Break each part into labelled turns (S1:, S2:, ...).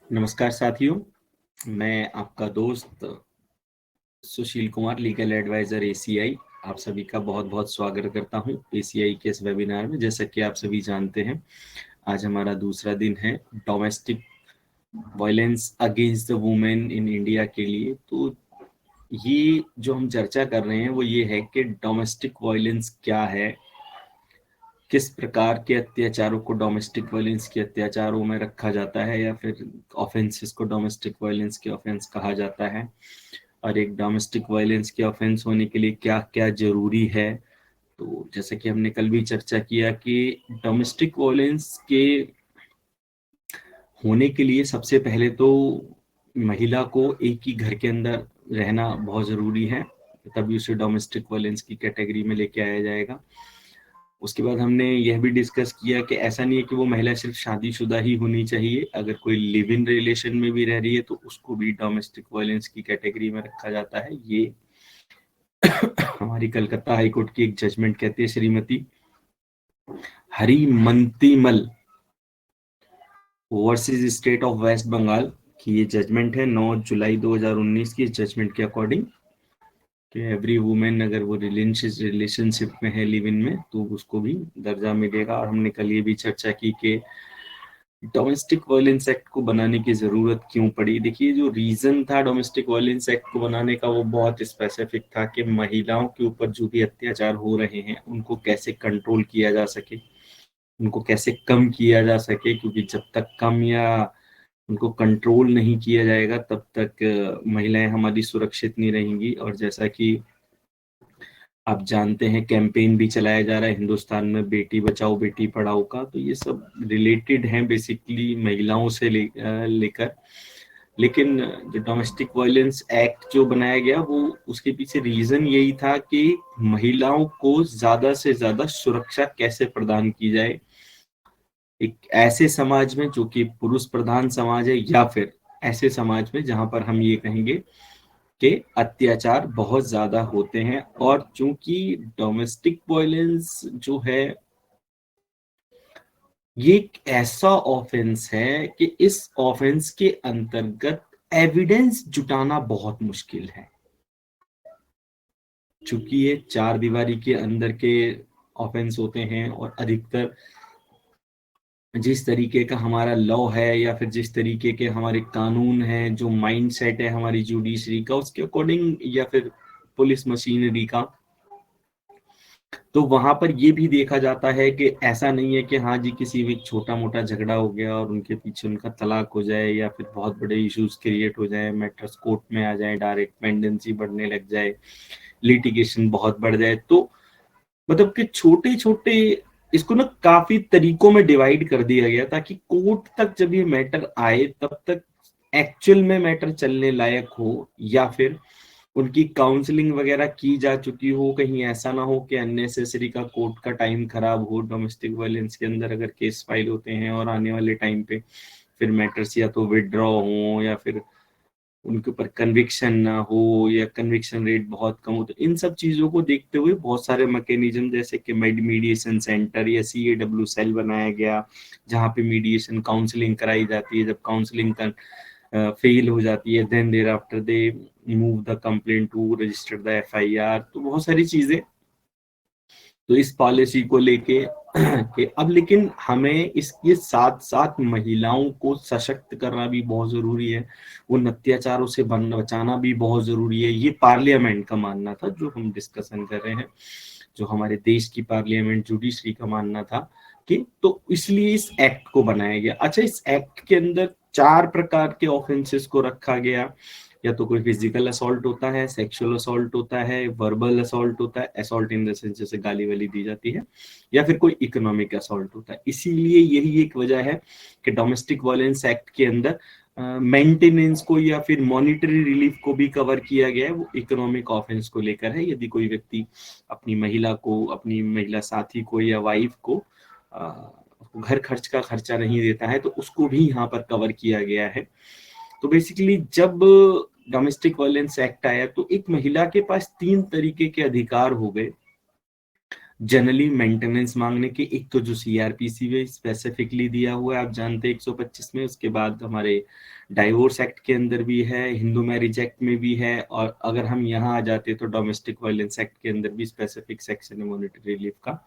S1: नमस्कार साथियों, मैं आपका दोस्त Sushil Kumar, legal adviser ACI. आप सभी का बहुत बहुत स्वागत करता हूं एसीआई के इस वेबिनार में। जैसा कि आप सभी जानते हैं, आज हमारा दूसरा दिन है domestic violence against the women in India के लिए। तो ये जो हम चर्चा कर रहे हैं वो ये है कि डोमेस्टिक वायलेंस क्या है, किस प्रकार के अत्याचारों को डोमेस्टिक वायलेंस के अत्याचारों में रखा जाता है या फिर ऑफेंसेस को डोमेस्टिक वायलेंस के ऑफेंस कहा जाता है, और एक डोमेस्टिक वायलेंस के ऑफेंस होने के लिए क्या क्या जरूरी है। तो जैसा कि हमने कल भी चर्चा किया कि डोमेस्टिक वायलेंस के होने के लिए सबसे पहले तो महिला को एक ही घर के अंदर रहना बहुत जरूरी है, तभी उसे डोमेस्टिक वायलेंस की कैटेगरी में लेके आया जाएगा। उसके बाद हमने यह भी डिस्कस किया कि ऐसा नहीं है कि वो महिला सिर्फ शादीशुदा ही होनी चाहिए, अगर कोई लिव इन रिलेशन में भी रह रही है तो उसको भी डोमेस्टिक वायलेंस की कैटेगरी में रखा जाता है। ये हमारी कलकत्ता हाई कोर्ट की एक जजमेंट कहती है, श्रीमती हरिमंतिमल versus state of West Bengal की ये जजमेंट है 9 जुलाई 2019 की। इस जजमेंट के अकॉर्डिंग कि एवरी वुमेन अगर वो रिलेशनशिप में है, लिव इन में, तो उसको भी दर्जा मिलेगा। और हमने कल ये भी चर्चा की कि डोमेस्टिक वायलेंस एक्ट को बनाने की जरूरत क्यों पड़ी। देखिए, जो रीजन था डोमेस्टिक वायलेंस एक्ट को बनाने का वो बहुत स्पेसिफिक था कि महिलाओं के ऊपर जो भी अत्याचार हो रहे हैं उनको कैसे कंट्रोल किया जा सके, उनको कैसे कम किया जा सके, क्योंकि जब तक कम या उनको कंट्रोल नहीं किया जाएगा तब तक महिलाएं हमारी सुरक्षित नहीं रहेंगी। और जैसा कि आप जानते हैं, कैंपेन भी चलाया जा रहा है हिंदुस्तान में बेटी बचाओ बेटी पढ़ाओ का, तो ये सब रिलेटेड हैं बेसिकली महिलाओं से लेकर। लेकिन जो डोमेस्टिक वायलेंस एक्ट जो बनाया गया वो उसके पीछे रीजन यही था कि महिलाओं को ज्यादा से ज्यादा सुरक्षा कैसे प्रदान की जाए एक ऐसे समाज में जो कि पुरुष प्रधान समाज है, या फिर ऐसे समाज में जहां पर हम ये कहेंगे के अत्याचार बहुत ज्यादा होते हैं। और चूंकि डोमेस्टिक वायलेंस जो है ये एक ऐसा ऑफेंस है कि इस ऑफेंस के अंतर्गत एविडेंस जुटाना बहुत मुश्किल है। चूंकि ये चार दीवारी के अंदर के ऑफेंस होते हैं और अधिकतर जिस तरीके का हमारा लॉ है या फिर जिस तरीके के हमारे कानून हैं, जो माइंड सेट है हमारी जुडिशरी का उसके अकॉर्डिंग, या फिर पुलिस मशीनरी का, तो वहां पर ये भी देखा जाता है कि ऐसा नहीं है कि हाँ जी किसी भी छोटा मोटा झगड़ा हो गया और उनके पीछे उनका तलाक हो जाए या फिर बहुत बड़े इश्यूज क्रिएट हो जाए, मैटर्स कोर्ट में आ जाए, डायरेक्ट पेंडेंसी बढ़ने लग जाए, लिटिगेशन बहुत बढ़ जाए। तो मतलब कि छोटे छोटे इसको ना काफी तरीकों में डिवाइड कर दिया गया ताकि कोर्ट तक जब ये मैटर आए तब तक एक्चुअल में मैटर चलने लायक हो, या फिर उनकी काउंसलिंग वगैरह की जा चुकी हो। कहीं ऐसा ना हो कि अननेसेसरी का कोर्ट का टाइम खराब हो डोमेस्टिक वायलेंस के अंदर अगर केस फाइल होते हैं और आने वाले टाइम पे फिर मैटर्स या तो विड्रॉ हो या फिर उनके ऊपर कन्विक्शन ना हो या कन्विक्शन रेट बहुत कम हो। तो इन सब चीजों को देखते हुए बहुत सारे मैकेनिज्म जैसे कि मीडिएशन सेंटर या CAW सेल बनाया गया, जहाँ पे मीडिएशन काउंसलिंग कराई जाती है। जब काउंसलिंग फेल हो जाती है then there after they move the complaint to register the FIR। तो बहुत सारी चीजें तो इस पॉलिसी को लेके कि अब लेकिन हमें इसके साथ साथ महिलाओं को सशक्त करना भी बहुत जरूरी है, उन अत्याचारों से बचाना भी बहुत जरूरी है। ये पार्लियामेंट का मानना था जो हम डिस्कशन कर रहे हैं, जो हमारे देश की पार्लियामेंट जुडिशरी का मानना था कि तो इसलिए इस एक्ट को बनाया गया। अच्छा, इस एक्ट के अंदर चार प्रकार के ऑफेंसेस को रखा गया। या तो कोई फिजिकल असॉल्ट होता है, सेक्सुअल असॉल्ट होता है, वर्बल असॉल्ट होता है, असॉल्ट इन द सेंस जैसे गाली वाली दी जाती है, या फिर कोई इकोनॉमिक असॉल्ट होता है। इसीलिए यही एक वजह है कि डोमेस्टिक वायलेंस एक्ट के अंदर मेंटेनेंस को या फिर मॉनिटरी रिलीफ को भी कवर किया गया है। वो इकोनॉमिक ऑफेंस को लेकर है। यदि कोई व्यक्ति अपनी महिला को, अपनी महिला साथी को या वाइफ को घर खर्च का खर्चा नहीं देता है तो उसको भी यहाँ पर कवर किया गया है। तो बेसिकली जब डोमेस्टिक वायलेंस एक्ट आया तो एक महिला के पास तीन तरीके के अधिकार हो गए जनरली मेंटेनेंस मांगने के, एक तो जो सीआरपीसी में स्पेसिफिकली दिया हुआ है आप जानते हैं 125 में, उसके बाद हमारे डाइवोर्स एक्ट के अंदर भी है, हिंदू मैरिज एक्ट में भी है, और अगर हम यहाँ आ जाते तो डोमेस्टिक वायलेंस एक्ट के अंदर भी स्पेसिफिक सेक्शन है मॉनिटरी रिलीफ का।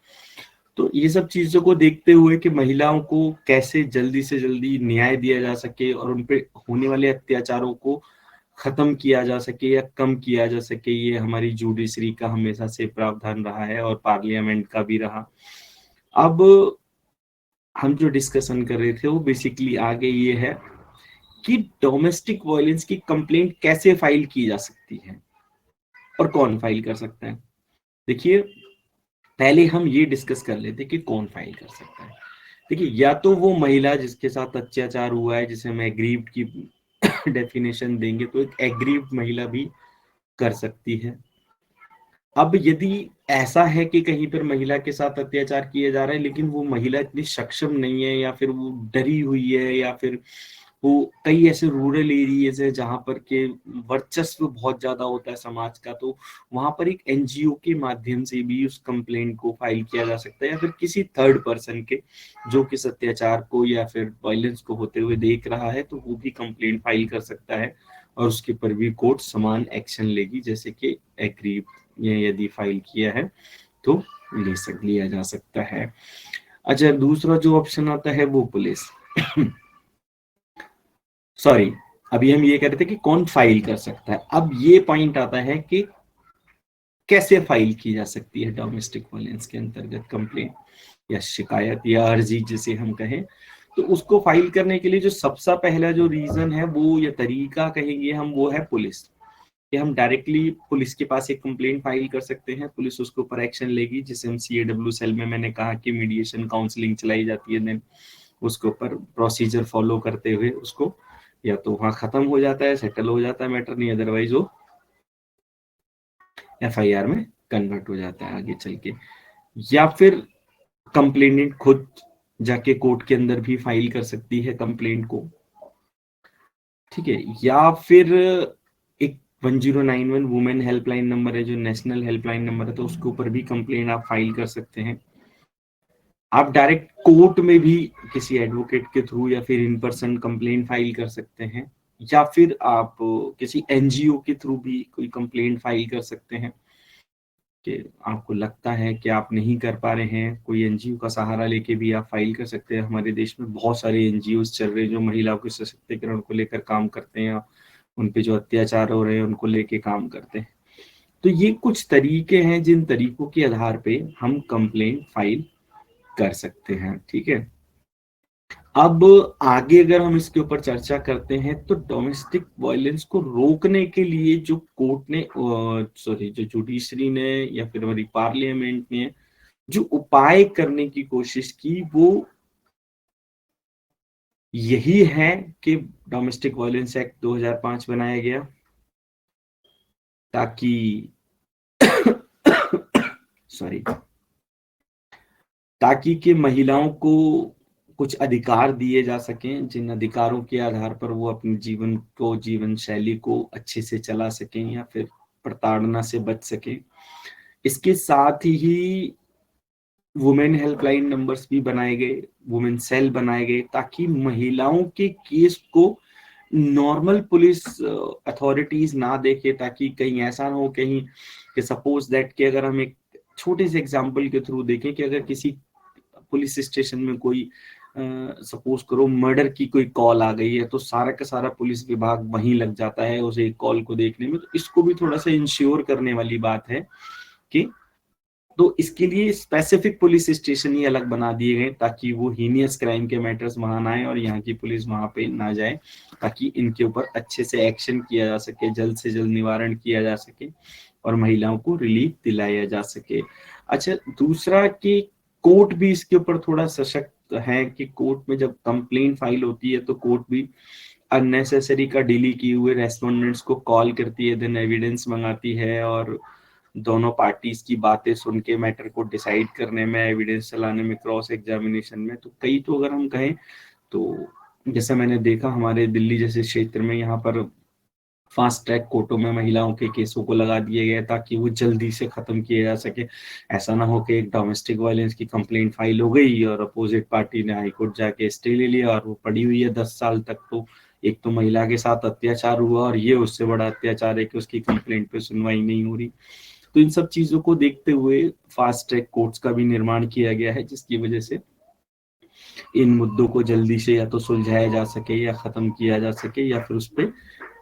S1: तो ये सब चीजों को देखते हुए कि महिलाओं को कैसे जल्दी से जल्दी न्याय दिया जा सके और उन पे होने वाले अत्याचारों को खत्म किया जा सके या कम किया जा सके, ये हमारी जुडिशरी का हमेशा से प्रावधान रहा है और पार्लियामेंट का भी रहा। अब हम जो डिस्कशन कर रहे थे वो बेसिकली आगे ये है कि डोमेस्टिक वायलेंस की कंप्लेंट कैसे फाइल की जा सकती है और कौन फाइल कर सकता है। देखिए, पहले हम ये डिस्कस कर लेते कि कौन फाइल कर सकता है। देखिए, या तो वो महिला जिसके साथ अत्याचार हुआ है, जिसे हम एग्रीव्ड की डेफिनेशन देंगे, तो एक एग्रीव्ड महिला भी कर सकती है। अब यदि ऐसा है कि कहीं पर महिला के साथ अत्याचार किया जा रहा है लेकिन वो महिला इतनी सक्षम नहीं है, या फिर वो डरी हुई है, या फिर वो कई ऐसे रूरल एरियाज है जहां पर के वर्चस्व बहुत ज्यादा होता है समाज का, तो वहां पर एक एनजीओ के माध्यम से भी उस कंप्लेंट को फाइल किया जा सकता है, या फिर किसी थर्ड पर्सन के जो किस अत्याचार को या फिर वायलेंस को होते हुए देख रहा है, तो वो भी कंप्लेंट फाइल कर सकता है और उसके पर भी कोर्ट समान एक्शन लेगी, जैसे कि एग्री ये यदि फाइल किया है तो लिया जा सकता है। अच्छा, दूसरा जो ऑप्शन आता है वो पुलिस सॉरी, अभी हम ये कह रहे थे कि कौन फाइल कर सकता है, अब ये पॉइंट आता है कि कैसे फाइल की जा सकती है डोमेस्टिक वायलेंस के अंतर्गत कंप्लेंट या शिकायत या अर्जी जिसे हम कहें। तो उसको फाइल करने के लिए जो सबसे पहला जो रीजन है वो या तरीका कहेंगे हम, वो है पुलिस, कि हम डायरेक्टली पुलिस के पास एक कंप्लेंट फाइल कर सकते हैं, पुलिस उसके ऊपर एक्शन लेगी, जिसे हम सीएडब्ल्यू सेल में मैंने कहा कि मीडिएशन काउंसलिंग चलाई जाती है, देन उसके ऊपर प्रोसीजर फॉलो करते हुए उसको या तो वहां खत्म हो जाता है, सेटल हो जाता है मैटर, नहीं अदरवाइज वो एफआईआर में कन्वर्ट हो जाता है आगे चल के, या फिर कंप्लेनेंट खुद जाके कोर्ट के अंदर भी फाइल कर सकती है कंप्लेंट को, ठीक है, या फिर एक 1091 वुमेन हेल्पलाइन नंबर है जो नेशनल हेल्पलाइन नंबर है, तो उसके ऊपर भी कंप्लेंट आप फाइल कर सकते हैं। आप डायरेक्ट कोर्ट में भी किसी एडवोकेट के थ्रू या फिर इन पर्सन कंप्लेंट फाइल कर सकते हैं, या फिर आप किसी एनजीओ के थ्रू भी कोई कंप्लेंट फाइल कर सकते हैं कि आपको लगता है कि आप नहीं कर पा रहे हैं, कोई एनजीओ का सहारा लेके भी आप फाइल कर सकते हैं। हमारे देश में बहुत सारे एनजीओ चल रहे हैं जो महिलाओं के सशक्तिकरण को लेकर काम करते हैं, उन पे जो अत्याचार हो रहे हैं उनको लेके काम करते हैं। तो ये कुछ तरीके हैं जिन तरीकों के आधार पे हम कंप्लेंट फाइल कर सकते हैं, ठीक है। अब आगे अगर हम इसके ऊपर चर्चा करते हैं तो डोमेस्टिक वायलेंस को रोकने के लिए जो कोर्ट ने सॉरी जो जुडिशरी ने या फिर हमारी पार्लियामेंट ने जो उपाय करने की कोशिश की वो यही है कि डोमेस्टिक वायलेंस एक्ट 2005 बनाया गया ताकि सॉरी ताकि कि महिलाओं को कुछ अधिकार दिए जा सकें, जिन अधिकारों के आधार पर वो अपने जीवन को, जीवन शैली को अच्छे से चला सकें या फिर प्रताड़ना से बच सकें। इसके साथ ही वुमेन हेल्पलाइन नंबर्स भी बनाए गए, वुमेन सेल बनाए गए, ताकि महिलाओं के केस को नॉर्मल पुलिस अथॉरिटीज ना देखे, ताकि कहीं ऐसा ना हो कहीं कि सपोज दैट कि अगर हम एक छोटे से एग्जांपल के थ्रू देखें कि अगर किसी पुलिस स्टेशन में कोई सपोज करो मर्डर की कोई कॉल आ गई है, तो सारा का सारा पुलिस विभाग वहीं लग जाता है उसे एक कॉल को देखने में। तो इसको भी थोड़ा सा इंश्योर करने वाली बात है कि तो इसके लिए स्पेसिफिक पुलिस स्टेशन ही अलग बना दिए गए ताकि वो हीनियस क्राइम के मैटर्स वहां ना आए और यहाँ की पुलिस वहां पे ना जाए, ताकि इनके ऊपर अच्छे से एक्शन किया जा सके, जल्द से जल्द निवारण किया जा सके और महिलाओं को रिलीफ दिलाया जा सके। अच्छा, दूसरा कि कोर्ट भी इसके ऊपर थोड़ा सशक्त है कि कोर्ट में जब कंप्लेंट फाइल होती है तो कोर्ट भी अननेसेसरी का डिले किए हुए रेस्पोंडेंट्स को कॉल करती है, देन एविडेंस मंगाती है और दोनों पार्टीज की बातें सुन के मैटर को डिसाइड करने में, एविडेंस चलाने में, क्रॉस एग्जामिनेशन में, तो कई तो अगर हम कहें तो जैसे मैंने देखा हमारे दिल्ली जैसे क्षेत्र में यहाँ पर फास्ट ट्रैक कोर्टों में महिलाओं के केसों को लगा दिए गए ताकि वो जल्दी से खत्म किए जा सके। ऐसा ना हो कि एक डोमेस्टिक वायलेंस की कंप्लेंट फाइल हो गई और अपोजिट पार्टी ने हाई कोर्ट जाके स्टे ले लिया और वो पड़ी हुई है 10 साल तक। तो एक तो महिला के साथ अत्याचार हुआ और ये उससे बड़ा अत्याचार है कि उसकी कंप्लेंट पे सुनवाई नहीं हो रही। तो इन सब चीजों को देखते हुए फास्ट ट्रैक कोर्ट्स का भी निर्माण किया गया है, जिसकी वजह से इन मुद्दों को जल्दी से या तो सुलझाया जा सके या खत्म किया जा सके या फिर उस पर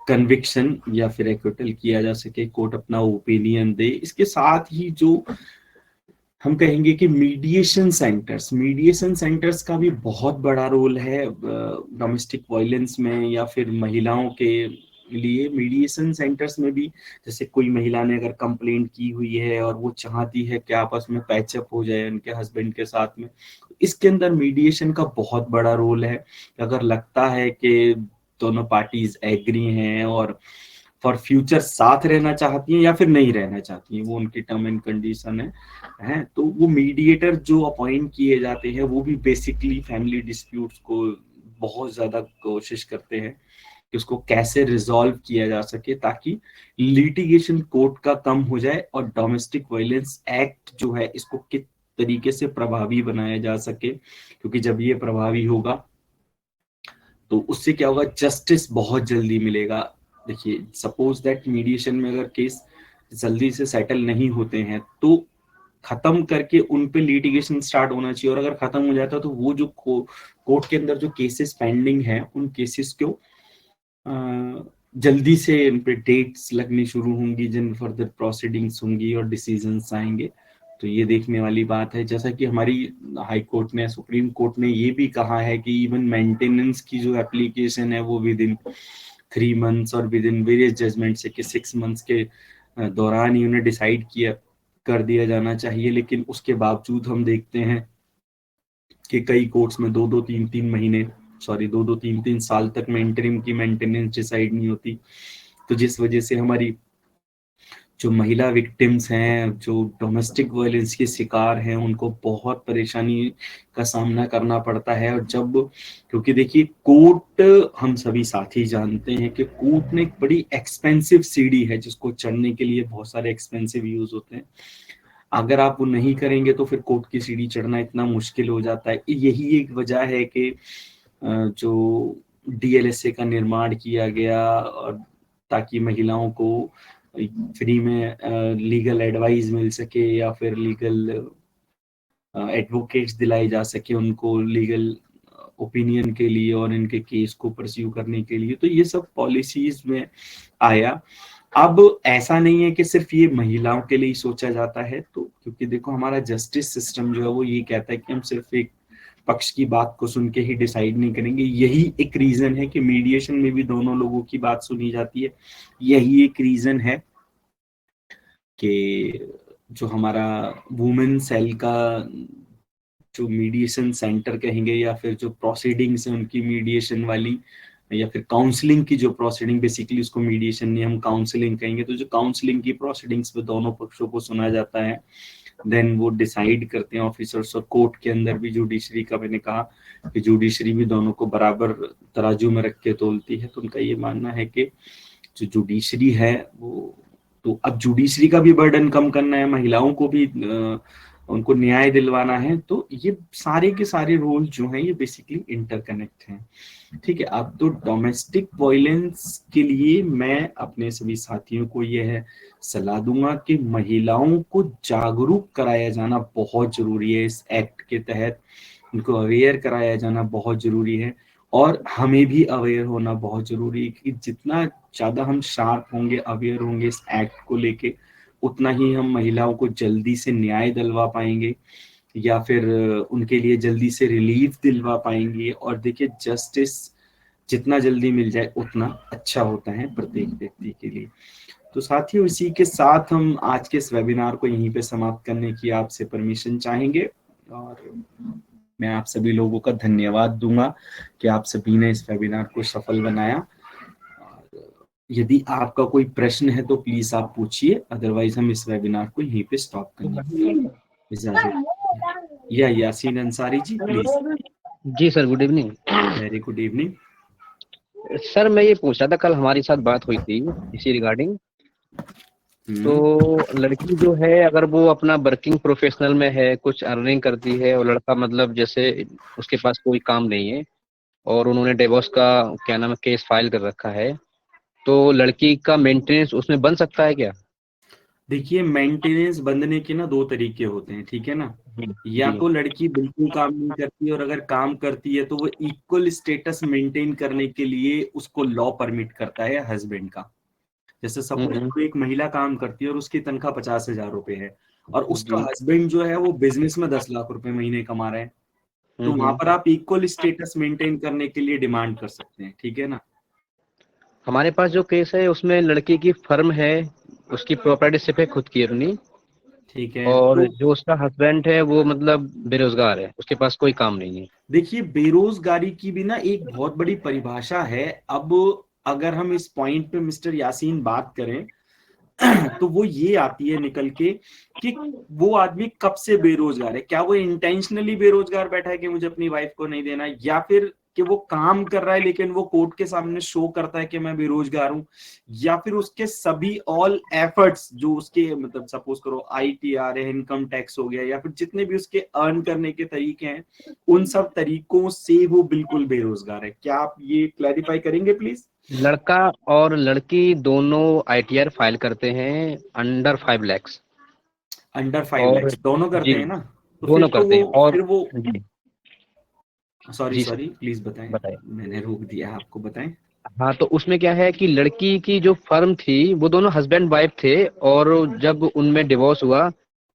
S1: कन्विक्शन या फिर एक्विटल किया जा सके, कोर्ट अपना ओपिनियन दे। इसके साथ ही जो हम कहेंगे कि मीडिएशन सेंटर्स का भी बहुत बड़ा रोल है डोमेस्टिक वायलेंस में या फिर महिलाओं के लिए। मीडिएशन सेंटर्स में भी जैसे कोई महिला ने अगर कंप्लेंट की हुई है और वो चाहती है कि आपस में पैचअप हो जाए उनके हस्बैंड के साथ में, इसके अंदर मीडिएशन का बहुत बड़ा रोल है। अगर लगता है कि दोनों पार्टीज एग्री हैं और फॉर फ्यूचर साथ रहना चाहती हैं या फिर नहीं रहना चाहती हैं, वो उनकी टर्म एंड कंडीशन है, तो वो मीडिएटर जो अपॉइंट किए जाते हैं वो भी बेसिकली फैमिली डिस्प्यूट्स को बहुत ज्यादा कोशिश करते हैं कि उसको कैसे रिजॉल्व किया जा सके ताकि लिटिगेशन कोर्ट का कम हो जाए और डोमेस्टिक वायलेंस एक्ट जो है इसको किस तरीके से प्रभावी बनाया जा सके। क्योंकि जब ये प्रभावी होगा तो उससे क्या होगा, जस्टिस बहुत जल्दी मिलेगा। देखिए सपोज दैट मीडिएशन में अगर केस जल्दी से सेटल नहीं होते हैं तो खत्म करके उन पे लिटिगेशन स्टार्ट होना चाहिए, और अगर खत्म हो जाता है तो वो जो कोर्ट के अंदर जो केसेस पेंडिंग है उन केसेस को जल्दी से उन पे डेट्स लगनी शुरू होंगी जिन फर्दर प्रोसीडिंग्स होंगी और डिसीजंस आएंगे। तो ये देखने वाली बात है। जैसा कि हमारी हाई कोर्ट ने, सुप्रीम कोर्ट ने ये भी कहा है कि इवन मेंटेनेंस की जो एप्लीकेशन है वो विद इन 3 मंथ्स और विद इन वेरियस जजमेंट से कि 6 मंथ्स के दौरान ही उन्हें डिसाइड किया कर दिया जाना चाहिए। लेकिन उसके बावजूद हम देखते हैं कि कई कोर्ट्स में 2-3 साल तक इंटरिम की मेंटेनेंस डिसाइड नहीं होती। तो जिस वजह से हमारी जो महिला विक्टिम्स हैं, जो डोमेस्टिक वायलेंस के शिकार हैं, उनको बहुत परेशानी का सामना करना पड़ता है। और जब, क्योंकि देखिए कोर्ट, हम सभी साथी जानते हैं कि कोर्ट ने एक बड़ी एक्सपेंसिव सीढ़ी है जिसको चढ़ने के लिए बहुत सारे एक्सपेंसिव यूज होते हैं। अगर आप वो नहीं करेंगे तो फिर कोर्ट की सीढ़ी चढ़ना इतना मुश्किल हो जाता है। यही एक वजह है कि जो डीएलएसए का निर्माण किया गया और ताकि महिलाओं को फ्री में लीगल एडवाइस मिल सके या फिर लीगल एडवोकेट्स दिलाए जा सके उनको लीगल ओपिनियन के लिए और इनके केस को परस्यू करने के लिए। तो ये सब पॉलिसीज में आया। अब ऐसा नहीं है कि सिर्फ ये महिलाओं के लिए ही सोचा जाता है, तो क्योंकि देखो हमारा जस्टिस सिस्टम जो है वो ये कहता है कि हम सिर्फ एक पक्ष की बात को सुन के ही डिसाइड नहीं करेंगे। यही एक रीजन है कि मीडिएशन में भी दोनों लोगों की बात सुनी जाती है। यही एक रीजन है कि जो हमारा वुमेन सेल का जो मीडिएशन सेंटर कहेंगे या फिर जो प्रोसीडिंग्स है उनकी मीडिएशन वाली, या फिर काउंसलिंग की जो प्रोसीडिंग, बेसिकली उसको मीडिएशन नहीं हम काउंसलिंग कहेंगे। तो जो काउंसलिंग की प्रोसीडिंग्स पे दोनों पक्षों को सुना जाता है, देन वो डिसाइड करते हैं ऑफिसर्स। और कोर्ट के अंदर भी जुडिशरी का, मैंने कहा कि जुडिशरी भी दोनों को बराबर तराजू में रख के तोलती है। तो उनका ये मानना है कि जो जुडिशरी है वो, तो अब जुडिशरी का भी बर्डन कम करना है, महिलाओं को भी उनको न्याय दिलवाना है। तो ये सारे के सारे रोल जो हैं ये बेसिकली इंटरकनेक्ट हैं। ठीक है। अब तो डोमेस्टिक वायलेंस के लिए मैं अपने सभी साथियों को ये है सलाह दूंगा कि महिलाओं को जागरूक कराया जाना बहुत जरूरी है। इस एक्ट के तहत उनको अवेयर कराया जाना बहुत जरूरी है और हमें भी अवेयर होना बहुत जरूरी है कि जितना ज्यादा हम शार्प होंगे, अवेयर होंगे इस एक्ट को लेके, उतना ही हम महिलाओं को जल्दी से न्याय दिलवा पाएंगे या फिर उनके लिए जल्दी से रिलीफ दिलवा पाएंगे। और देखिए जस्टिस जितना जल्दी मिल जाए उतना अच्छा होता है प्रत्येक व्यक्ति के लिए। तो साथियों इसी के साथ हम आज के इस वेबिनार को यहीं पे समाप्त करने की आपसे परमिशन चाहेंगे और मैं आप सभी लोगों का धन्यवाद दूंगा कि आप सभी ने इस वेबिनार को सफल बनाया। यदि आपका कोई प्रश्न है तो प्लीज आप पूछिए, अदरवाइज हम इस वेबिनार को यहीं पे स्टॉप करेंगे। या यासीन अंसारी जी प्लीज।
S2: जी sir, good evening.
S1: Very good evening.
S2: Sir मैं ये पूछ रहा था, कल हमारी साथ बात हुई थी इसी रिगार्डिंग।
S1: हम्म।
S2: तो लड़की जो है, अगर वो अपना वर्किंग प्रोफेशनल में है, कुछ अर्निंग करती है, और लड़का मतलब जैसे उसके पास कोई काम नहीं है, और उन्होंने डिवोर्स का क्या नाम है केस फाइल कर रखा है, तो लड़की का मेंटेनेंस उसमें बन सकता है क्या?
S1: देखिए, मेंटेनेंस बंधने के ना दो तरीके होते हैं, ठीक है ना।
S2: जी
S1: या
S2: जी।
S1: तो लड़की बिल्कुल काम नहीं करती, और अगर काम करती है तो वो इक्वल स्टेटस मेंटेन करने के लिए उसको लॉ परमिट करता है हस्बैंड का। जैसे सपोज
S2: हम्म।
S1: करो एक महिला काम करती है और उसकी तनख्वाह 50,000 रुपए है, और उसका
S2: जी।
S1: हस्बैंड जो है वो बिजनेस में 10 लाख रुपए महीने कमा रहा है, तो वहां
S2: हम्म।
S1: पर आप इक्वल स्टेटस मेंटेन करने के लिए डिमांड कर सकते हैं, ठीक है ना।
S2: हमारे पास जो केस है उसमें लड़की की फर्म है, उसकी प्रॉपर्टी है खुद की अपनी,
S1: ठीक है,
S2: और
S1: तो
S2: जो उसका हस्बैंड है वो मतलब बेरोजगार है, उसके पास कोई काम नहीं है।
S1: देखिए, बेरोजगारी की भी ना एक बहुत बड़ी परिभाषा है। अब अगर हम इस पॉइंट पे मिस्टर यासीन बात करें तो वो ये आती है निकल के कि वो आदमी कब से बेरोजगार है। क्या वो इंटेंशनली बेरोजगार बैठा है कि मुझे अपनी वाइफ को नहीं देना, या फिर कि वो काम कर रहा है लेकिन वो कोर्ट के सामने शो करता है कि मैं बेरोजगार हूं, या फिर उसके सभी ऑल एफर्ट्स जो उसके मतलब सपोज करो ITR है, इनकम टैक्स हो गया, या फिर जितने भी उसके अर्न करने के तरीके हैं, उन सब तरीकों से वो बिल्कुल बेरोजगार है। क्या आप ये क्लैरिफाई करेंगे प्लीज।
S2: लड़का और लड़की दोनों ITR फाइल करते हैं अंडर 5 lakhs।
S1: अंडर 5 lakhs
S2: और
S1: दोनों करते
S2: जी,
S1: हैं ना। तो
S2: दोनों करते हैं। और
S1: फिर वो
S2: जी
S1: सॉरी
S2: जी सर,
S1: सॉरी प्लीज बताएं।
S2: बताइए।
S1: मैंने रोक दिया, आपको बताएं।
S2: हाँ, तो उसमें क्या है कि लड़की की जो फर्म थी वो दोनों हस्बैंड वाइफ थे, और जब उनमें डिवोर्स हुआ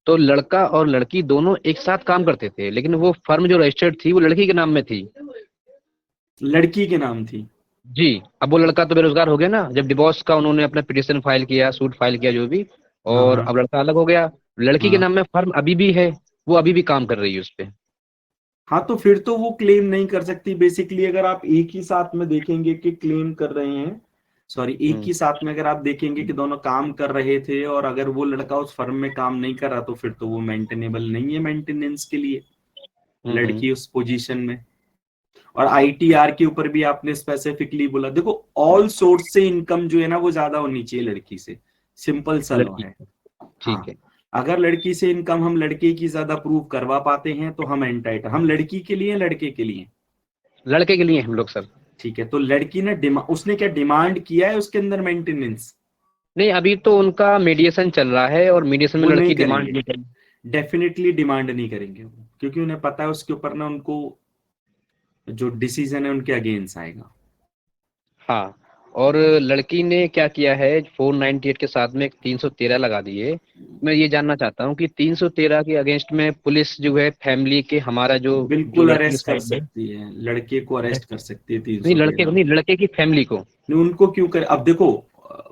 S2: तो लड़का और लड़की दोनों एक साथ काम करते थे, लेकिन वो फर्म जो रजिस्टर्ड थी वो लड़की के नाम में थी।
S1: लड़की के नाम थी।
S2: जी। अब वो लड़का तो बेरोजगार हो गया ना, जब डिवोर्स का उन्होंने अपना पिटिशन फाइल किया, सूट फाइल किया जो भी,
S1: हाँ
S2: और
S1: हाँ
S2: अब लड़का अलग हो गया। लड़की के
S1: हाँ।
S2: नाम में फर्म अभी भी है, वो अभी भी काम कर रही है उस पे।
S1: हाँ, तो फिर तो वो क्लेम नहीं कर सकती बेसिकली। अगर आप एक ही साथ में देखेंगे कि क्लेम कर रहे हैं, सॉरी, एक
S2: हम्म।
S1: ही साथ में अगर आप देखेंगे कि दोनों काम कर रहे थे, और अगर वो लड़का उस फर्म में काम नहीं कर रहा, तो फिर तो वो मेंटेनेबल नहीं है मेंटेनेंस के लिए,
S2: हम्म।
S1: लड़की उस पोजीशन में। और ITR के ऊपर भी आपने स्पेसिफिकली बोला, देखो ऑल सोर्स से इनकम जो है ना वो ज्यादा होनी चाहिए लड़की से, सिंपल सा लॉ
S2: लड़की।
S1: है। हाँ,
S2: ठीक है।
S1: अगर लड़की से इनकम हम लड़के की ज्यादा प्रूव करवा पाते हैं तो हम एंटाइटल, हम लड़की के लिए लड़के के लिए।
S2: लड़के के लिए हम लोग सर।
S1: ठीक है, तो लड़की ने उसने क्या डिमांड किया है उसके अंदर मेंटेनेंस।
S2: नहीं, अभी तो उनका मीडिएशन चल रहा है, और मीडिएशन में
S1: वो नहीं
S2: लड़की डिमांड
S1: करेंगे,
S2: नहीं करी।
S1: डेफिनेटली डिमांड नहीं करेंगे वो, क्योंकि उन्हें पता है उसके ऊपर ना उनको जो डिसीजन है उनके अगेंस्ट आएगा।
S2: हाँ। और लड़की ने क्या किया है, 498 के साथ में 313 लगा दिए। मैं ये जानना चाहता हूँ कि 313 के अगेंस्ट में पुलिस जो है फैमिली के, हमारा जो जो
S1: बिल्कुल
S2: लड़की की
S1: अरेस्ट कर
S2: साइड है।
S1: सकती है, लड़के को अरेस्ट कर सकती है तीन
S2: नहीं,
S1: सौ
S2: लड़के को
S1: तेरह
S2: नहीं, लड़के की फैमिली को।
S1: नहीं, उनको क्यों कर। अब देखो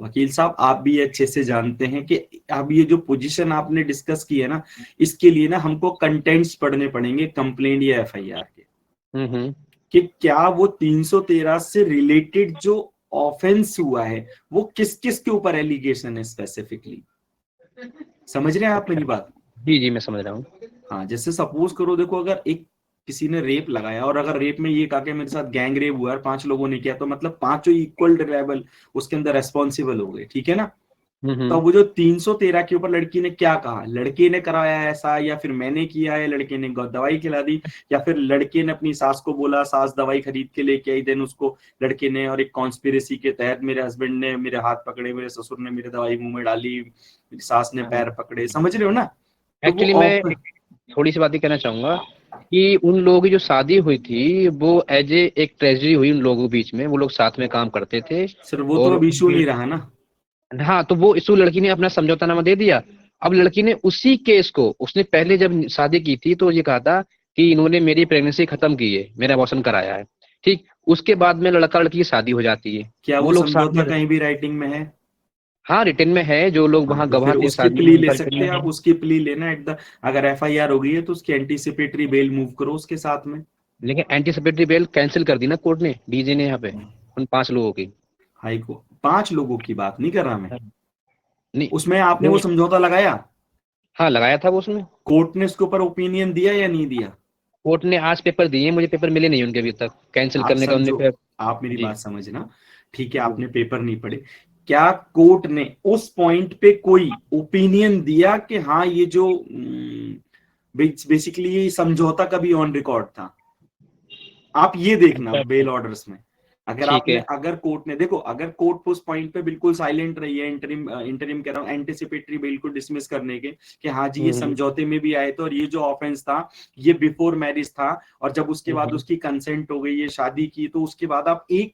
S1: वकील साहब, आप भी अच्छे से जानते हैं कि अब ये जो पोजीशन आपने डिस्कस की है ना, इसके लिए ना हमको कंटेंट्स पढ़ने पड़ेंगे कंप्लेंट या FIR के,
S2: हम्म।
S1: कि क्या वो 313 से रिलेटेड जो ऑफेंस हुआ है वो किस किस के ऊपर एलिगेशन है स्पेसिफिकली। समझ रहे हैं आप
S2: अच्छा।
S1: मेरी बात।
S2: जी जी, मैं समझ रहा हूँ।
S1: हाँ, जैसे सपोज करो, देखो अगर एक किसी ने रेप लगाया, और अगर रेप में ये कहा कि मेरे साथ गैंग रेप हुआ है 5 लोगों ने किया, तो मतलब पांचों इक्वल लेवल उसके अंदर रेस्पॉन्सिबल हो गए, ठीक है ना। तो
S2: हम्म।
S1: वो जो 313 के ऊपर लड़की ने क्या कहा, लड़के ने कराया ऐसा, या फिर मैंने किया है, लड़के ने दवाई खिला दी, या फिर लड़के ने अपनी सास को बोला, सास दवाई खरीद के लेके आई, देन उसको लड़के ने, और एक कॉन्स्पिरेसी के तहत मेरे हस्बैंड ने मेरे हाथ पकड़े, मेरे ससुर ने मेरी दवाई मुंह में डाली, मेरी सास ने पैर पकड़े, समझ रहे हो ना। तो वो
S2: एक्चुअली मैं
S1: ऑफ।
S2: थोड़ी सी बात ही कहना चाहूंगा कि उन लोगों की जो शादी हुई थी वो एज ए एक ट्रेजेडी हुई उन लोगों के बीच में, वो लोग साथ में काम करते थे।
S1: सर वो तो
S2: और
S1: अब इशू
S2: उनके,
S1: नहीं रहा ना।
S2: हाँ, तो वो इस लड़की ने अपना समझौतानामा दे दिया। अब लड़की ने उसी केस को, उसने पहले जब शादी की थी तो ये कहा था कि इन्होंने मेरी प्रेगनेंसी खत्म की है, मेरा अबॉर्शन कराया है। ठीक। उसके बाद में लड़का लड़की की शादी हो जाती है,
S1: क्या
S2: वो
S1: वो
S2: लोग साथ
S1: समझौता
S2: में।
S1: कहीं भी राइटिंग में है।
S2: हाँ, रिटर्न में है, जो लोग
S1: हाँ,
S2: वहाँ
S1: तो
S2: गवाह
S1: फिर
S2: थे
S1: उसकी
S2: शादी में
S1: प्ली ले
S2: उनका
S1: सकते
S2: रिटर्न
S1: हैं
S2: में
S1: आप,
S2: है।
S1: उसकी प्ली लेना एट द, अगर FIR हो गई है तो उसकी एंटीसिपेटरी बेल मूव करो उसके साथ में।
S2: लेकिन एंटीसिपेटरी बेल कैंसिल कर दी ना कोर्ट ने, डीजे ने, यहाँ पे उन 5 लोगों की।
S1: हाई को 5 लोगों की बात नहीं कर रहा मैं,
S2: नहीं,
S1: उसमें आपने वो
S2: जो,
S1: समझौता लगाया,
S2: हाँ, लगाया था वो उसमें।
S1: कोर्ट ने उसके ऊपर ओपिनियन दिया या नहीं दिया।
S2: कोर्ट ने आज पेपर दिए, मुझे पेपर मिले नहीं उनके अभी तक कैंसिल
S1: आप
S2: करने का उन्होंने
S1: समझो,
S2: फिर।
S1: आप मेरी
S2: जी
S1: बात समझना, ठीक है,
S2: जी
S1: आपने पेपर नहीं पढ़े, क्या कोर्ट ने उस पॉइंट पे कोई ओपिनियन दिया कि हाँ ये जो बेसिकली ये समझौता कभी ऑन रिकॉर्ड था? आप ये देखना
S2: अच्छा अच्छा,
S1: बेल ऑर्डर्स में, अगर
S2: ठीक
S1: आपने
S2: है।
S1: अगर कोर्ट ने, देखो अगर कोर्ट उस पॉइंट पे बिल्कुल साइलेंट रही है, इंटरिम कह रहा हूँ, एंटिसिपेटरी बेल को डिसमिस करने के, कि हाँ जी ये
S2: हम्म
S1: समझौते में भी आए थे और ये जो ऑफेंस था ये बिफोर मैरिज था, और जब उसके बाद
S2: हम्म
S1: उसकी कंसेंट हो गई, ये शादी की, तो उसके बाद आप एक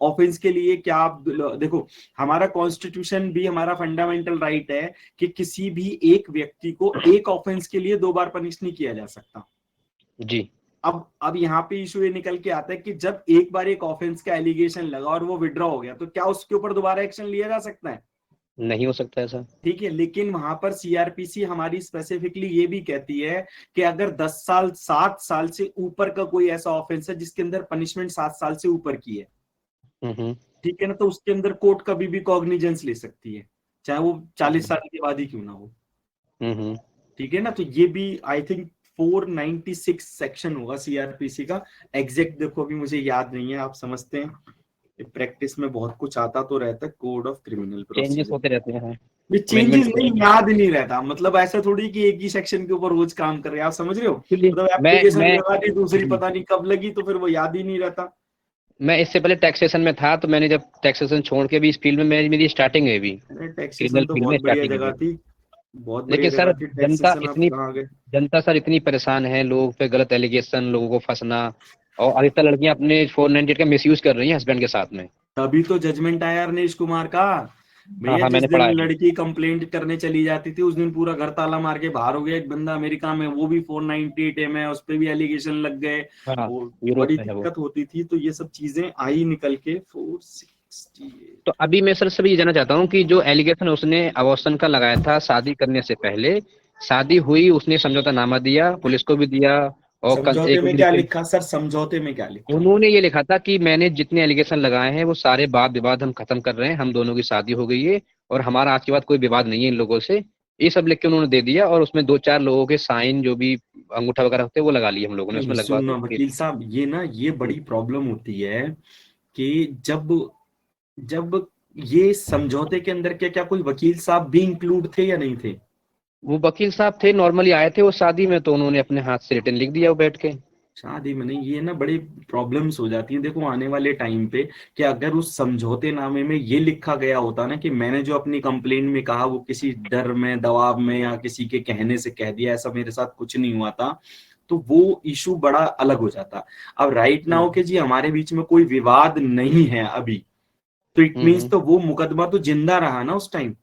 S1: ऑफेंस के लिए क्या आप देखो, हमारा कॉन्स्टिट्यूशन भी, हमारा फंडामेंटल राइट है कि किसी भी एक व्यक्ति को एक ऑफेंस के लिए 2 बार पनिश नहीं किया जा सकता।
S2: जी,
S1: अब यहाँ पे इशू ये निकल के आता है कि जब एक बार एक ऑफेंस का एलिगेशन लगा और वो विड्रॉ हो गया, तो क्या उसके ऊपर दोबारा एक्शन लिया जा सकता है?
S2: नहीं हो सकता ऐसा।
S1: ठीक है, लेकिन वहां पर सीआरपीसी हमारी स्पेसिफिकली ये भी कहती है कि अगर 10 साल 7 साल से ऊपर का कोई ऐसा ऑफेंस है जिसके अंदर पनिशमेंट 7 साल से ऊपर की है,
S2: हम्म
S1: ठीक है ना, तो उसके अंदर कोर्ट कभी भी कॉग्निजेंस ले सकती है, चाहे वो 40
S2: हम्म
S1: साल के बाद ही क्यों ना हो।
S2: हम्म
S1: ठीक है ना, तो ये भी आई थिंक 496 सेक्शन होगा सीआरपीसी का, एग्जैक्ट देखो अभी मुझे याद नहीं है, आप समझते हैं प्रैक्टिस में बहुत कुछ आता तो रहता है, code of criminal
S2: changes
S1: procedure.
S2: होते रहते हैं,
S1: ये
S2: अमेंडमेंट
S1: चेंजेस
S2: होते
S1: नहीं,
S2: रहते हैं।
S1: याद नहीं रहता, मतलब ऐसा थोड़ी कि एक ही सेक्शन के ऊपर रोज काम कर रहे हैं, आप समझ रहे हो,
S2: एक्चुअली
S1: मतलब
S2: मैं
S1: एप्लीकेशन
S2: मैं
S1: लगा दी दूसरी
S2: जी,
S1: पता नहीं कब लगी, तो फिर वो याद ही नहीं रहता।
S2: मैं इससे पहले टैक्सेशन में था, तो मैंने जब टैक्सेशन छोड़ के भी इस फील्ड में मेरी स्टार्टिंग है भी,
S1: अरे टैक्सेशन
S2: क्रिमिनल
S1: तो
S2: फील्ड में
S1: बहुत बढ़िया
S2: स्टार्टिंग है
S1: जगह
S2: मेरी।
S1: थी, बहुत बढ़िया
S2: लेकिन
S1: जगह
S2: सर,
S1: थी
S2: जनता
S1: टैक्सेशन, आप
S2: इतनी
S1: कहाँ गए?
S2: जनता सर इतनी परेशान है, लोगों पे गलत एलिगेशन, लोगों को फंसना, और अधिकतर लड़कियां अपने 498 का मिसयूज कर रही हैं हस्बैंड के साथ में।
S1: तभी तो जजमेंट आया अवनीश कुमार का,
S2: हाँ
S1: भैया
S2: हाँ,
S1: जिस
S2: मैंने
S1: दिन
S2: पढ़ा है।
S1: लड़की कंप्लेंट करने चली जाती थी उस दिन पूरा घर ताला मार के बाहर हो गया एक बंदा अमेरिका में, वो भी 498 एम है, उस पर भी एलिगेशन लग गए,
S2: हाँ,
S1: वो
S2: यूरोप
S1: बड़ी
S2: में है वो।
S1: दिक्कत होती थी, तो ये सब चीजें आई निकल के 468।
S2: तो अभी मैं सर से भी ये जानना चाहता हूँ कि जो एलिगेशन उसने अबॉर्शन का लगाया था शादी करने से पहले, शादी हुई, उसने समझौतानामा दिया, पुलिस को भी दिया, और
S1: समझौते
S2: एक
S1: में
S2: वकील
S1: क्या
S2: के,
S1: लिखा सर, समझौते में क्या लिखा?
S2: उन्होंने ये लिखा था कि मैंने जितने एलिगेशन लगाए हैं वो सारे वाद विवाद हम खत्म कर रहे हैं, हम दोनों की शादी हो गई है, और हमारा आज के बाद कोई विवाद नहीं है इन लोगों से। ये सब लिख के उन्होंने दे दिया, और उसमें 2-4 लोगों के साइन, जो भी अंगूठा वगैरह होते हैं, वो लगा लिए हम लोगों ने
S1: नहीं
S2: उसमें लगवा
S1: सुनना
S2: के।
S1: वकील साहब, ये ना ये
S2: जी,
S1: बड़ी प्रॉब्लम होती है कि जब जब ये समझौते के अंदर क्या क्या कोई वकील साहब भी इंक्लूड थे या नहीं थे?
S2: वो वकील साहब थे, नॉर्मली आए थे वो शादी में, तो उन्होंने अपने हाथ से रिटर्न लिख दिया वो बैठ के।
S1: शादी में नहीं, ये ना बड़ी प्रॉब्लम्स हो जाती हैं, देखो आने वाले टाइम पे कि अगर उस समझौते नामे में ये लिखा गया होता ना कि मैंने जो अपनी कंप्लेन में कहा वो किसी डर में, दबाव में या किसी के कहने से कह दिया, ऐसा मेरे साथ कुछ नहीं हुआ था, तो वो इशू बड़ा अलग हो जाता। अब राइट नाउ
S2: हम्म
S1: के जी हमारे बीच में कोई विवाद नहीं है अभी, तो इट मीन्स
S2: हम्म,
S1: तो वो मुकदमा तो जिंदा रहा ना उस टाइम,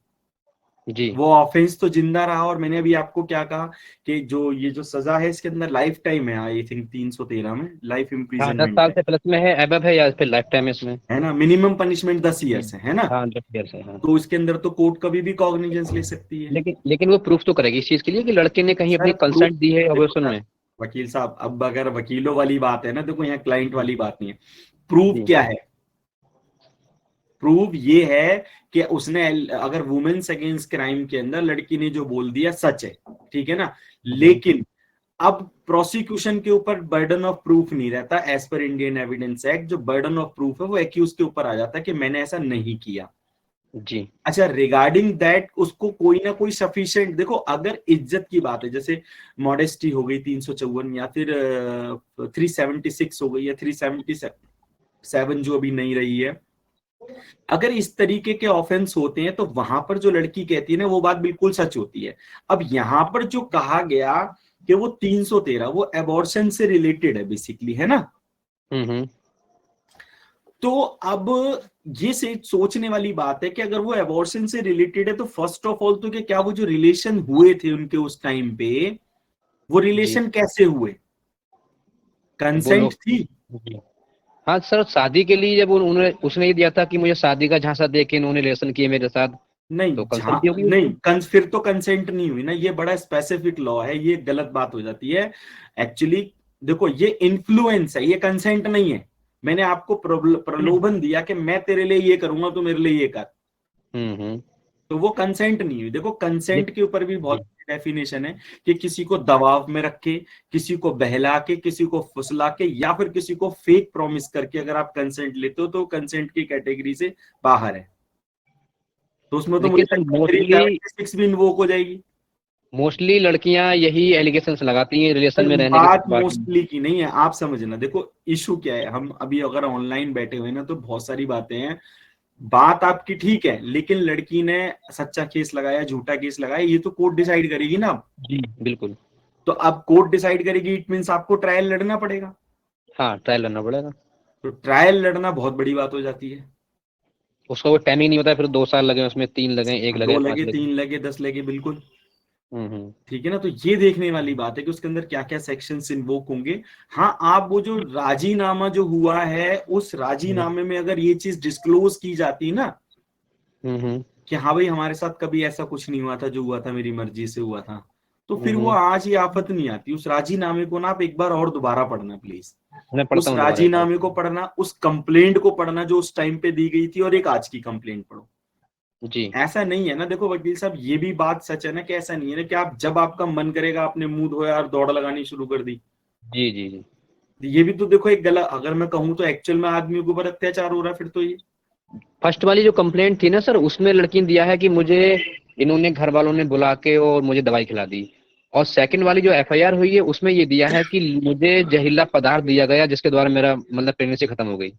S2: जी
S1: वो ऑफेंस तो जिंदा रहा, और मैंने अभी आपको क्या कहा कि जो ये जो सजा है इसके अंदर लाइफ टाइम है, आई थिंक 313 में लाइफ
S2: हाँ, 10
S1: इम्प्रिजनमेंट
S2: साल
S1: है
S2: से प्लस में है, एबव है, या फिर लाइफ टाइम है इसमें।
S1: है ना, मिनिमम पनिशमेंट 10 ईयर्स है ना,
S2: हाँ, 10 ईयर से, हाँ।
S1: तो इसके अंदर तो कोर्ट कभी भी कॉग्निजेंस ले सकती है।
S2: लेकिन वो प्रूफ तो करेगी इस चीज के लिए कि लड़के ने कहीं
S1: सर
S2: अपनी
S1: प्रूफ,
S2: कंसेंट दी है
S1: देखो
S2: अबॉर्शन
S1: सर
S2: में।
S1: वकील साहब, अब अगर वकीलों वाली बात है ना, देखो यहाँ क्लाइंट वाली बात नहीं है, प्रूफ
S2: जी,
S1: क्या है? प्रूफ ये है कि उसने, अगर वुमेन्स अगेंस्ट क्राइम के अंदर लड़की ने जो बोल दिया सच है, ठीक है ना,
S2: हम्म,
S1: लेकिन अब प्रोसिक्यूशन के ऊपर बर्डन ऑफ प्रूफ नहीं रहता, as per Indian evidence act जो बर्डन ऑफ प्रूफ है वो एक्यूज के ऊपर आ जाता है कि मैंने ऐसा नहीं किया।
S2: जी
S1: अच्छा, रिगार्डिंग दैट उसको कोई ना कोई सफिशिएंट, देखो अगर इज्जत की बात है, जैसे मॉडेस्टी हो गई 354, या फिर 376 हो गई, या 377 जो अभी नहीं रही है, अगर इस तरीके के ऑफेंस होते हैं तो वहां पर जो लड़की कहती है ना वो बात बिल्कुल सच होती है। अब यहां पर जो कहा गया कि वो 313 वो एबॉर्शन से रिलेटेड है बेसिकली, है ना,
S2: हम्म,
S1: तो अब ये से सोचने वाली बात है कि अगर वो एबॉर्शन से रिलेटेड है तो फर्स्ट ऑफ ऑल तो क्या वो जो रिलेशन हुए थे उनके उस टाइम पे, वो
S2: जी,
S1: रिलेशन कैसे हुए?
S2: वो
S1: कंसेंट
S2: लोग,
S1: थी?
S2: जी, हाँ सर, शादी के लिए जब उन्होंने उसने ही दिया था कि मुझे शादी का झांसा दे के इन्होंने रिलेशन किए मेरे साथ,
S1: नहीं,
S2: तो
S1: जहां
S2: कंसेंट ही होगी
S1: नहीं
S2: उसकी।
S1: फिर तो कंसेंट नहीं हुई ना, ये बड़ा स्पेसिफिक लॉ है, ये गलत बात हो जाती है एक्चुअली। देखो ये इन्फ्लुएंस है, ये कंसेंट नहीं है, मैंने आपको प्रलोभन दिया कि मैं तेरे लिए ये करूंगा तो मेरे लिए ये कर,
S2: हम्म,
S1: तो वो कंसेंट नहीं हुई। देखो कंसेंट
S2: लेकिन
S1: के ऊपर भी बहुत
S2: जी,
S1: डेफिनेशन है कि किसी को दबाव में रख के, किसी को बहला के, किसी को फुसला के, या फिर किसी को फेक प्रॉमिस करके अगर आप कंसेंट लेते हो तो कंसेंट की कैटेगरी से बाहर है। तो उसमें तो मुझे
S2: लेकिन सर
S1: लगता है मेरी
S2: मोस्टली
S1: 76 भी इन्वोक हो जाएगी।
S2: मोस्टली लड़कियां यही एलिगेशंस लगाती हैं रिलेशन में रहने के
S1: बात
S2: बाद।
S1: मोस्टली की नहीं है, आप समझना। देखो इशू क्या है, हम अभी अगर ऑनलाइन बैठे हुए ना तो बहुत सारी बातें हैं। बात आपकी ठीक है, लेकिन लड़की ने सच्चा केस लगाया झूठा केस लगाया, ये तो कोर्ट डिसाइड करेगी ना।
S2: जी बिल्कुल।
S1: तो अब कोर्ट डिसाइड करेगी, इट मीन्स आपको ट्रायल लड़ना पड़ेगा।
S2: हाँ ट्रायल करना पड़ेगा।
S1: तो ट्रायल लड़ना बहुत बड़ी बात हो जाती है।
S2: उसका वो टाइमिंग नहीं होता है, फिर 2 साल लगे उसमें, 3 लगे, 1 लगे,
S1: 2
S2: 5
S1: लगे,
S2: लगे।
S1: 3 लगे, 10 लगे, बिल्कुल।
S2: हम्म।
S1: ठीक है ना, तो ये देखने वाली बात है कि उसके अंदर क्या क्या सेक्शंस इन्वोक होंगे। हाँ, आप वो जो राजीनामा जो हुआ है, उस राजीनामे में अगर ये चीज डिस्क्लोज की जाती ना
S2: हम्म।
S1: कि हाँ भाई हमारे साथ कभी ऐसा कुछ नहीं हुआ था, जो हुआ था मेरी मर्जी से हुआ था, तो फिर वो
S2: हम्म।
S1: आज ही आफत नहीं आती। उस राजीनामे को ना आप एक बार और दोबारा पढ़ना प्लीज।
S2: मैं पढ़ता
S1: उस
S2: हूँ दोबारा एक बार।
S1: राजीनामे को पढ़ना, उस कंप्लेंट को पढ़ना जो उस टाइम पे दी गई थी, और एक आज की कंप्लेंट पढ़ो।
S2: जी
S1: ऐसा नहीं है ना, देखो वकील साहब, ये भी बात सच है ना कि ऐसा नहीं है ना कि आप जब आपका मन करेगा आपने मुंह धोया और दौड़ लगानी शुरू कर दी।
S2: जी जी जी।
S1: ये भी तो देखो एक गलत, अगर मैं कहूँ तो एक्चुअल में आदमी के ऊपर अत्याचार हो रहा है फिर तो ये।
S2: फर्स्ट वाली जो कंप्लेंट थी ना सर, उसमें लड़की ने दिया है कि मुझे इन्होंने घर वालों ने बुला के और मुझे दवाई खिला दी। और सेकंड वाली जो एफआईआर हुई है उसमें ये दिया है कि मुझे जहरीला पदार्थ दिया गया जिसके द्वारा मेरा मतलब प्रेगनेंसी खत्म हो गई।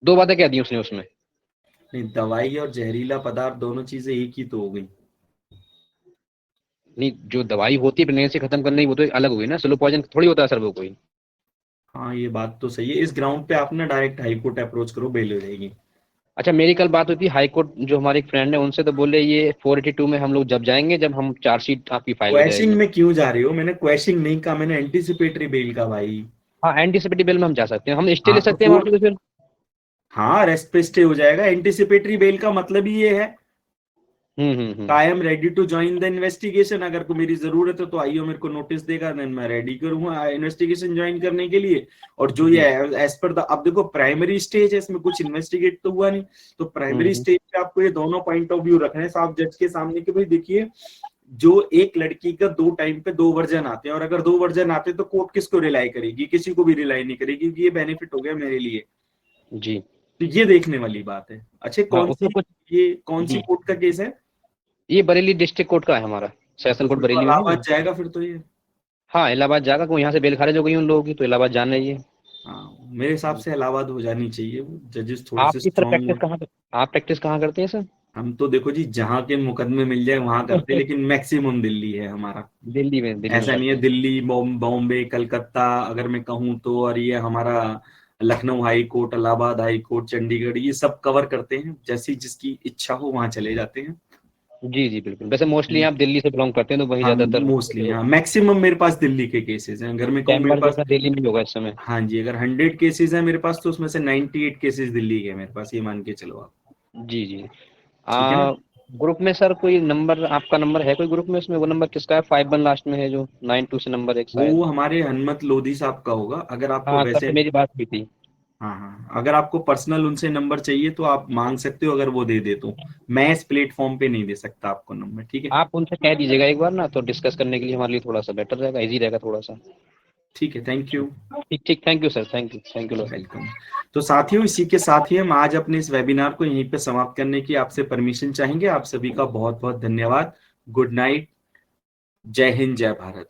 S2: 2 बातें कह दी उसने उसमें।
S1: नहीं, दवाई और जहरीला पदार्थ दोनों चीजें एक ही तो हो गई।
S2: नहीं, जो दवाई होती है प्रेगनेंसी खत्म करने की वो तो अलग हुई ना, स्लो पॉइजन थोड़ी होता है सर वो कोई।
S1: हाँ, ये बात तो सही है। इस ग्राउंड पे आप ना डायरेक्ट हाई कोर्ट अप्रोच करो, बेल हो जाएगी।
S2: अच्छा, मेरी कल बात हुई थी हाई कोर्ट, जो हमारे एक फ्रेंड है उनसे, तो बोले ये 482 में हम लोग जब जाएंगे जब हम चार्जशीट आपकी फाइल हो
S1: क्वैशिंग
S2: जाएगी।
S1: में क्यों जा रही हो? मैंने क्वैशिंग नहीं कहा, मैंने एंटीसिपेटरी बेल का भाई।
S2: हाँ एंटीसिपेटरी बेल में हम जा सकते हैं, हम स्टे
S1: हाँ
S2: ले
S1: तो
S2: सकते हैं वहां
S1: फोर,
S2: पे तो फिर।
S1: हाँ रेस्ट पे स्टे हो जाएगा। एंटीसिपेटरी बेल का मतलब ही ये है
S2: हम्म।
S1: I am ready to join the investigation. अगर को मेरी जरूरत है तो आइयो, मेरे को नोटिस देगा, देन मैं रेडी करूंगा इन्वेस्टिगेशन ज्वाइन करने के लिए। और जो ये
S2: जी।
S1: एज पर द, अब देखो प्राइमरी स्टेज है, इसमें कुछ इन्वेस्टिगेट तो हुआ नहीं। तो प्राइमरी
S2: हम्म।
S1: स्टेज पे आपको ये दोनों पॉइंट ऑफ व्यू रखने हैं साफ जज के सामने कि भाई देखिए, जो एक लड़की का दो टाइम पे दो वर्जन आते हैं, और अगर दो वर्जन आते हैं तो कोर्ट किसको रिलाई करेगी? किसी को भी रिलाई नहीं करेगी, क्योंकि ये बेनिफिट हो गया मेरे लिए।
S2: जी।
S1: तो ये देखने वाली बात है। अच्छा,
S2: हाँ
S1: कौन
S2: उसमें
S1: सी,
S2: कुछ।
S1: ये कौन सी
S2: जी,
S1: कोर्ट का केस है?
S2: ये बरेली डिस्ट्रिक्ट कोर्ट का है हमारा,
S1: तो
S2: सेशन कोर्ट
S1: फिर तो
S2: बरेली में है
S1: इलाहाबाद
S2: ये।
S1: जाएगा फिर तो ये।
S2: हाँ इलाहाबाद जाएगा, क्योंकि यहाँ से बेल खारिज हो गई उन लोगों की, तो इलाहाबाद जाना है ये।
S1: हाँ, मेरे हिसाब से इलाहाबाद हो जानी चाहिए। जजेस थोड़े से
S2: आपकी सर
S1: स्ट्रांग
S2: प्रैक्टिस
S1: हो।
S2: कहाँ, आप प्रैक्टिस कहाँ करते हैं सर?
S1: हम तो देखो जी, जहाँ के मुकदमे मिल जाए वहां करते, लेकिन मैक्सिमम दिल्ली है हमारा।
S2: दिल्ली में
S1: ऐसा नहीं है,
S2: करते हैं।
S1: दिल्ली, बॉम्बे, कलकत्ता अगर मैं कहूँ तो, और ये हमारा Lucknow high court, Allahabad high court, Chandigarh, ये सब कवर करते हैं। जैसी जिसकी इच्छा हो वहां चले जाते हैं।
S2: जी जी बिल्कुल, वैसे मोस्टली आप दिल्ली से बिलोंग करते हैं तो वहीं
S1: हाँ
S2: ज्यादातर
S1: मोस्टली, हाँ मैक्सिमम मेरे पास दिल्ली के केसेस हैं। अगर मैं कहूँ मेरे
S2: चैम्बर जो
S1: पास,
S2: है दिल्ली में ही होगा इस समय।
S1: हाँ जी, अगर 100 केसेस है मेरे पास तो उसमें से 98 केसेस दिल्ली के हैं मेरे पास, ये मान के चलो आप।
S2: जी जी।
S1: ठीक है ना।
S2: ग्रुप में सर कोई नंबर, आपका नंबर है कोई ग्रुप में? उसमें वो नंबर किसका है, 51 लास्ट में है, जो 92 से नंबर एक शायद।
S1: वो हमारे हनुमत लोधी साहब का होगा। अगर आपको
S2: हाँ सर
S1: वैसे,
S2: से मेरी बात हुई थी।
S1: हाँ हाँ, अगर आपको पर्सनल उनसे नंबर चाहिए तो आप मांग सकते हो, अगर वो दे दे तो। मैं इस प्लेटफॉर्म पे नहीं दे सकता आपको नंबर, ठीक है।
S2: आप उनसे कह दीजिएगा एक बार ना, तो डिस्कस करने के लिए हमारे लिए थोड़ा सा बेटर रहेगा, इजी रहेगा थोड़ा सा।
S1: ठीक है, थैंक यू।
S2: ठीक ठीक, thank you sir, thank you lot.
S1: Welcome. तो साथियों, इसी के साथ ही हम आज अपने इस वेबिनार को यहीं पे समाप्त करने की आपसे परमिशन चाहेंगे। आप सभी का बहुत बहुत धन्यवाद। Good night. जय हिंद, जय भारत।